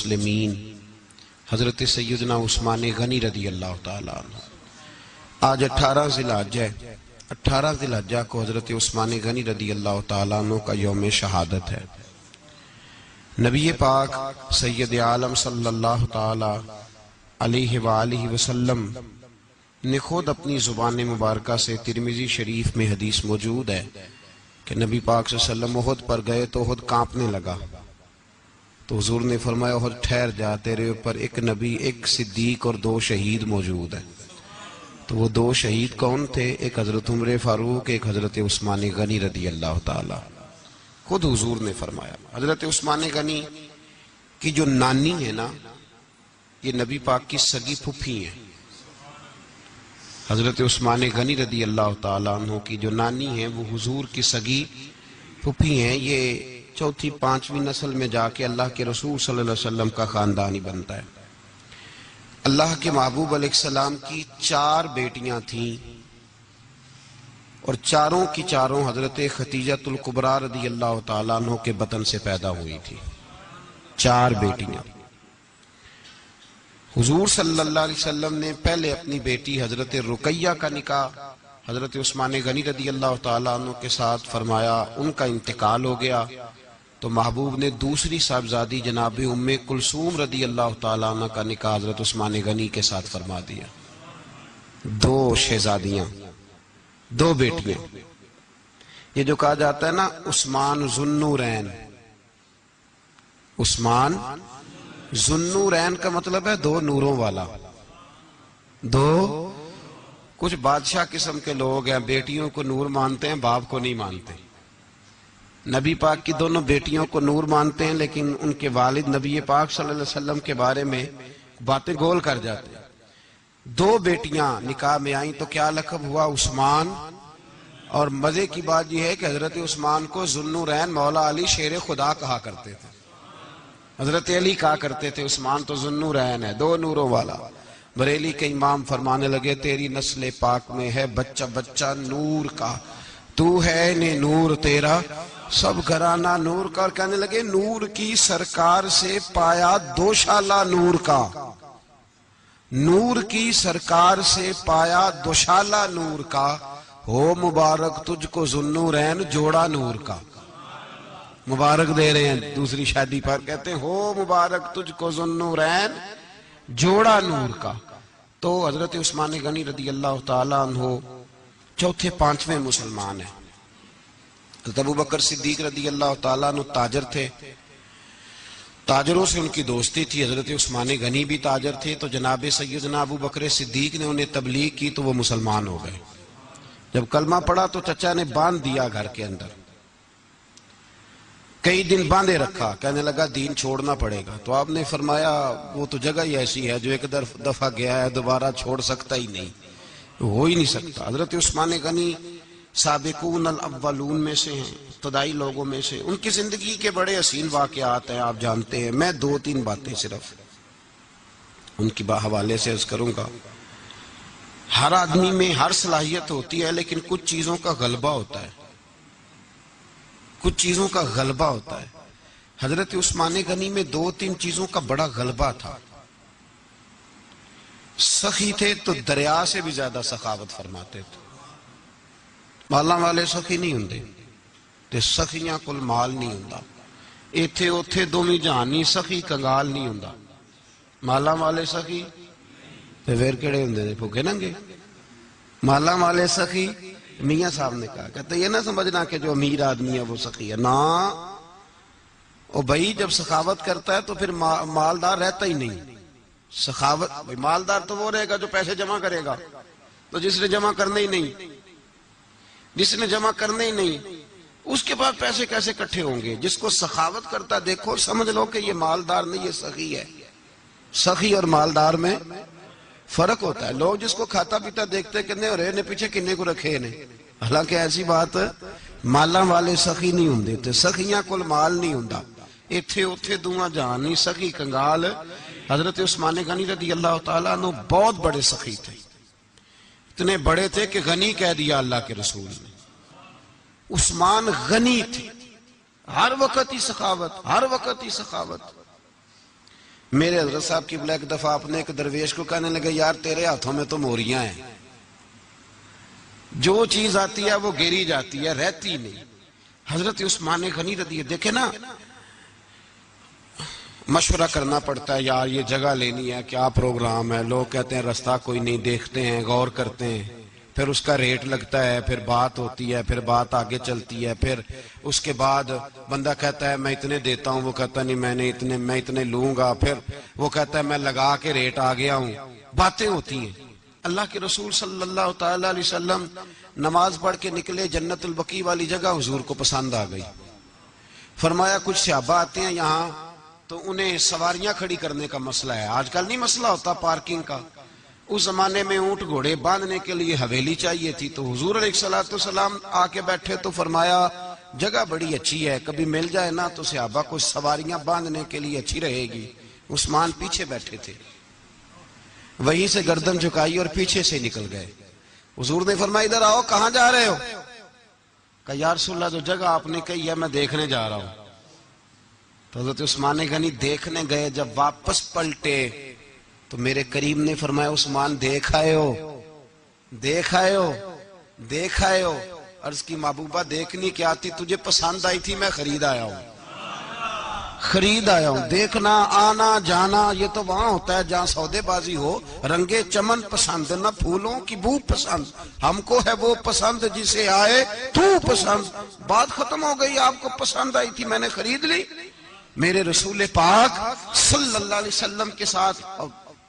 مسلمین حضرت سیدنا عثمان غنی رضی اللہ تعالیٰ عنہ۔ آج 18 ذی الحجہ ہے۔ 18 ذی الحجہ کو حضرت عثمان غنی رضی اللہ تعالیٰ عنہ کا یوم شہادت ہے۔ نبی پاک سید عالم صلی اللہ تعالیٰ علیہ وآلہ وسلم نے خود اپنی زبان مبارکہ سے ترمذی شریف میں حدیث موجود ہے کہ نبی پاک صلی اللہ علیہ وسلم احد پر گئے تو احد کانپنے لگا، تو حضور نے فرمایا احد ٹھہر جا، تیرے اوپر ایک نبی، ایک صدیق اور 2 شہید موجود ہیں۔ تو وہ 2 شہید کون تھے؟ ایک حضرت عمر فاروق، ایک حضرت عثمان غنی رضی اللہ تعالی۔ خود حضور نے فرمایا حضرت عثمان غنی کی جو نانی ہے نا، یہ نبی پاک کی سگی پھپھی ہیں۔ حضرت عثمان غنی رضی اللہ تعالیٰ عنہ کی جو نانی ہیں وہ حضور کی سگی پھپھی ہیں۔ یہ 4تھی 5ویں نسل میں جا کے اللہ کے رسول صلی اللہ علیہ وسلم کا خاندانی بنتا ہے۔ اللہ کے محبوب علیہ السلام کی 4 بیٹیاں تھیں اور چاروں کی چاروں حضرت خدیجۃ الکبریٰ رضی اللہ تعالیٰ عنہ کے بطن سے پیدا ہوئی تھی۔ 4 بیٹیاں۔ حضور صلی اللہ علیہ وسلم نے پہلے اپنی بیٹی حضرت رقیہ کا نکاح حضرت عثمان غنی رضی اللہ تعالیٰ عنہ کے ساتھ فرمایا، ان کا انتقال ہو گیا تو محبوب نے دوسری صاحبزادی جناب ام کلثوم رضی اللہ تعالیٰ عنہ کا نکاح حضرت عثمان غنی کے ساتھ فرما دیا۔ 2 شہزادیاں، 2 بیٹیاں۔ یہ جو کہا جاتا ہے نا عثمان ذوالنورین، عثمان ذوالنورین کا مطلب ہے 2 نوروں والا۔ 2 کچھ بادشاہ قسم کے لوگ ہیں، بیٹیوں کو نور مانتے ہیں، باپ کو نہیں مانتے۔ نبی پاک کی دونوں بیٹیوں کو نور مانتے ہیں، لیکن ان کے والد نبی پاک صلی اللہ علیہ وسلم کے بارے میں باتیں گول کر جاتے ہیں۔ 2 بیٹیاں نکاح میں آئیں تو کیا لقب ہوا؟ عثمان۔ اور مزے کی بات یہ ہے کہ حضرت عثمان کو ذوالنورین مولا علی شیر خدا کہا کرتے تھے، حضرت علی کہا کرتے تھے عثمان تو ذوالنورین ہے، 2 نوروں والا۔ بریلی کے امام فرمانے لگے تیری نسل پاک میں ہے بچہ بچہ نور کا، تو ہے نے نور تیرا سب گھرانہ نور کا۔ اور کہنے لگے نور کی سرکار سے پایا 2 شالہ نور کا، نور کی سرکار سے پایا 2 شالہ نور کا، ہو مبارک تجھ کو ذوالنورین جوڑا نور کا۔ مبارک دے رہے ہیں دوسری شادی پر، کہتے ہیں ہو مبارک تجھ کو ذوالنورین جوڑا نور کا۔ تو حضرت عثمان غنی رضی اللہ تعالیٰ عنہ 4تھے 5ویں مسلمان ہیں۔ حضرت ابوبکر صدیق رضی اللہ تعالیٰ عنہ تاجر تھے، تاجروں سے ان کی دوستی تھی۔ حضرت عثمان غنی بھی تاجر تھے، تو جناب سیدنا ابوبکر صدیق نے انہیں تبلیغ کی تو وہ مسلمان ہو گئے۔ جب کلمہ پڑھا تو چچا نے باندھ دیا گھر کے اندر، کئی دن باندھے رکھا، کہنے لگا دین چھوڑنا پڑے گا۔ تو آپ نے فرمایا وہ تو جگہ ہی ایسی ہے جو ایک دفعہ گیا ہے دوبارہ چھوڑ سکتا ہی نہیں، ہو ہی نہیں سکتا۔ حضرت عثمان غنی سابقون الاولون میں سے ہیں، ابتدائی لوگوں میں سے۔ ان کی زندگی کے بڑے حسین واقعات ہیں، آپ جانتے ہیں۔ میں 2-3 باتیں صرف ان کی حوالے سے عرض کروں گا۔ ہر آدمی میں ہر صلاحیت ہوتی ہے، لیکن کچھ چیزوں کا غلبہ ہوتا ہے، کچھ چیزوں کا غلبہ ہوتا ہے۔ حضرت عثمان غنی میں 2-3 چیزوں کا بڑا غلبہ تھا۔ سخی تھے تو دریا سے بھی زیادہ سخاوت فرماتے تھے۔ مالاں والے سخی نہیں ہوندے تے سخیاں کول مال نہیں ہوندا، ایتھے اوتھے دوویں جہانی سخی کنگال نہیں ہوندا۔ مالاں والے سخی تے پھر کیڑے ہوندے نے؟ بھوکے ننگے۔ مالاں والے سخی میاں صاحب نے کہا، کہتے یہ نہ سمجھنا کہ جو امیر آدمی ہے وہ سخی ہے، نا او بھائی جب سخاوت کرتا ہے تو پھر مالدار رہتا ہی نہیں۔ سخاوت مالدار تو وہ رہے گا جو پیسے جمع کرے گا، تو جس نے جمع کرنے ہی نہیں، جس نے جمع کرنے ہی نہیں اس کے بعد پیسے کیسے کٹھے ہوں گے؟ جس کو سخاوت کرتا دیکھو سمجھ لو کہ یہ مالدار نہیں، یہ سخی ہے۔ سخی اور مالدار میں فرق ہوتا ہے۔ لوگ جس کو کھاتا پیتا دیکھتے کتنے ہو رہے نے پیچھے کنے کو رکھے نے، حالانکہ ایسی بات مالاں والے سخی نہیں ہوندے تے سخیاں کول مال نہیں ہوندا، ایتھے اوتھے دوواں جہان نہیں سخی کنگال۔ حضرت عثمان غنی رضی اللہ تعالیٰ عنہ بہت بڑے سخی تھے، اتنے بڑے تھے کہ غنی کہہ دیا اللہ کے رسول نے۔ عثمان غنی تھے، ہر وقت ہی سخاوت، ہر وقت ہی سخاوت۔ میرے حضرت صاحب کی ایک دفعہ اپنے ایک درویش کو کہنے لگے یار تیرے ہاتھوں میں تو موریاں ہیں، جو چیز آتی ہے وہ گری جاتی ہے، رہتی نہیں۔ حضرت عثمان غنی رضی دیکھیں نا، مشورہ کرنا پڑتا ہے، یار یہ جگہ لینی ہے، کیا پروگرام ہے، لوگ کہتے ہیں رستہ کوئی نہیں، دیکھتے ہیں، غور کرتے ہیں، پھر اس کا ریٹ لگتا ہے، پھر بات ہوتی ہے، پھر بات آگے چلتی ہے، پھر اس کے بعد بندہ کہتا ہے میں اتنے دیتا ہوں، وہ کہتا نہیں میں اتنے لوں گا، پھر وہ کہتا ہے میں لگا کے ریٹ آ گیا ہوں، باتیں ہوتی ہیں۔ اللہ کے رسول صلی اللہ تعالی علیہ وسلم نماز پڑھ کے نکلے، جنت البقیع والی جگہ حضور کو پسند آ گئی۔ فرمایا کچھ صحابہ آتے ہیں یہاں تو انہیں سواریاں کھڑی کرنے کا مسئلہ ہے، آج کل نہیں مسئلہ ہوتا پارکنگ کا، اس زمانے میں اونٹ گھوڑے باندھنے کے لیے حویلی چاہیے تھی، تو حضور علیہ السلام آ کے بیٹھے تو فرمایا جگہ بڑی اچھی ہے، کبھی مل جائے نا تو صحابہ کو سواریاں باندھنے کے لیے اچھی رہے گی۔ عثمان پیچھے بیٹھے تھے، وہیں سے گردن جھکائی اور پیچھے سے نکل گئے۔ حضور نے فرمایا ادھر آؤ، کہاں جا رہے ہو؟ کہا یا رسول اللہ جو جگہ آپ نے کہی ہے میں دیکھنے جا رہا ہوں۔ تو حضرت عثمان غنی دیکھنے گئے، جب واپس پلٹے تو میرے کریم نے فرمایا عثمان دیکھ آئے ہو؟ عرض کی محبوبہ دیکھنی کیا تھی، تجھے پسند آئی تھی، میں خرید آیا ہوں۔ دیکھنا آنا جانا یہ تو وہاں ہوتا ہے جہاں سودے بازی ہو، رنگے چمن پسند نہ پھولوں کی بو پسند، ہم کو ہے وہ پسند جسے آئے تو پسند، بات ختم ہو گئی، آپ کو پسند آئی تھی میں نے خرید لی۔ میرے رسول پاک صلی اللہ علیہ وسلم کے ساتھ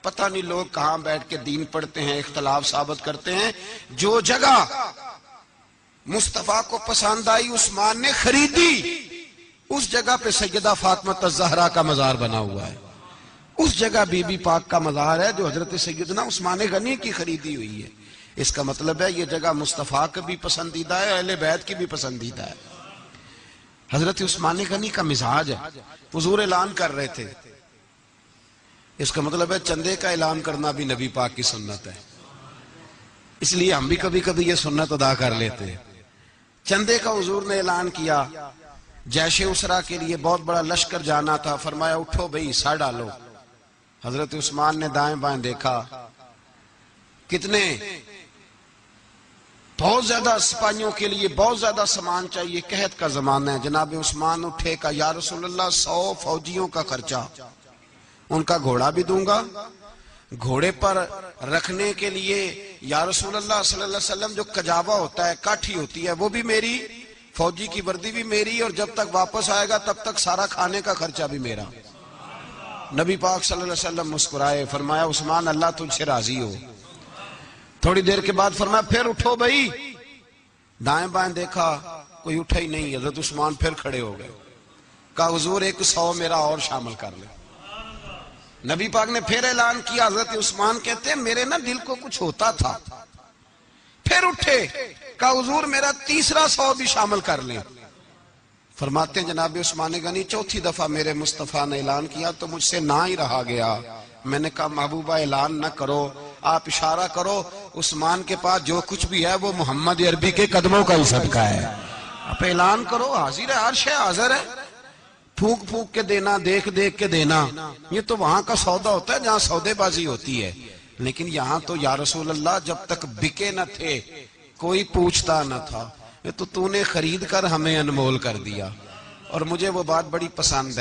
پتہ نہیں لوگ کہاں بیٹھ کے دین پڑھتے ہیں، اختلاف ثابت کرتے ہیں، جو جگہ مصطفیٰ کو پسند آئی عثمان نے خریدی، اس جگہ پہ سیدہ فاطمہ الزہرا کا مزار بنا ہوا ہے، اس جگہ بی بی پاک کا مزار ہے جو حضرت سیدنا عثمان غنی کی خریدی ہوئی ہے۔ اس کا مطلب ہے یہ جگہ مصطفیٰ کا بھی پسندیدہ ہے، اہل بیت کی بھی پسندیدہ ہے۔ حضرت عثمان غنی کا مزاج ہے، حضور اعلان کر رہے تھے، اس کا مطلب ہے چندے کا اعلان کرنا بھی نبی پاک کی سنت ہے، اس لیے ہم بھی کبھی کبھی یہ سنت ادا کر لیتے ہیں۔ چندے کا حضور نے اعلان کیا، جیش اسرا کے لیے بہت بڑا لشکر جانا تھا، فرمایا اٹھو بھئی حصہ ڈالو۔ حضرت عثمان نے دائیں بائیں دیکھا، کتنے بہت زیادہ سپاہیوں کے لیے بہت زیادہ سامان چاہیے، قحط کا زمانہ ہے۔ جناب عثمان اٹھے کا یا رسول اللہ 100 فوجیوں کا خرچہ، ان کا گھوڑا بھی دوں گا، گھوڑے پر رکھنے کے لیے یا رسول اللہ صلی اللہ علیہ وسلم جو کجاوا ہوتا ہے، کاٹھی ہوتی ہے، وہ بھی میری، فوجی کی وردی بھی میری، اور جب تک واپس آئے گا تب تک سارا کھانے کا خرچہ بھی میرا۔ نبی پاک صلی اللہ علیہ وسلم مسکرائے، فرمایا عثمان اللہ تجھ سے راضی ہو۔ تھوڑی دیر کے بعد فرمایا پھر اٹھو بھائی، دائیں بائیں دیکھا کوئی اٹھا ہی نہیں، حضرت عثمان پھر کھڑے ہو گئے، کہا حضور 100 میرا اور شامل کر لیں۔ نبی پاک نے پھر اعلان کیا، حضرت عثمان کہتے ہیں میرے نا دل کو کچھ ہوتا تھا، پھر اٹھے، کہا حضور میرا تیسرا 100 بھی شامل کر لیں۔ فرماتے ہیں جناب عثمان غنی چوتھی دفعہ میرے مصطفیٰ نے اعلان کیا تو مجھ سے نہ ہی رہا گیا، میں نے کہا محبوبہ اعلان نہ کرو، آپ اشارہ کرو، عثمان کے پاس جو کچھ بھی ہے وہ محمد عربی کے قدموں کا ہی صدقہ ہے، آپ اعلان کرو، حاضر ہے، ہر شے حاضر ہے، پھونک پھونک کے دینا، دیکھ دیکھ کے دینا، یہ تو وہاں کا سودا ہوتا ہے جہاں سودے بازی ہوتی ہے، لیکن یہاں تو یا رسول اللہ جب تک بکے نہ تھے کوئی پوچھتا نہ تھا، یہ تو نے خرید کر ہمیں انمول کر دیا، اور مجھے وہ بات بڑی پسند ہے۔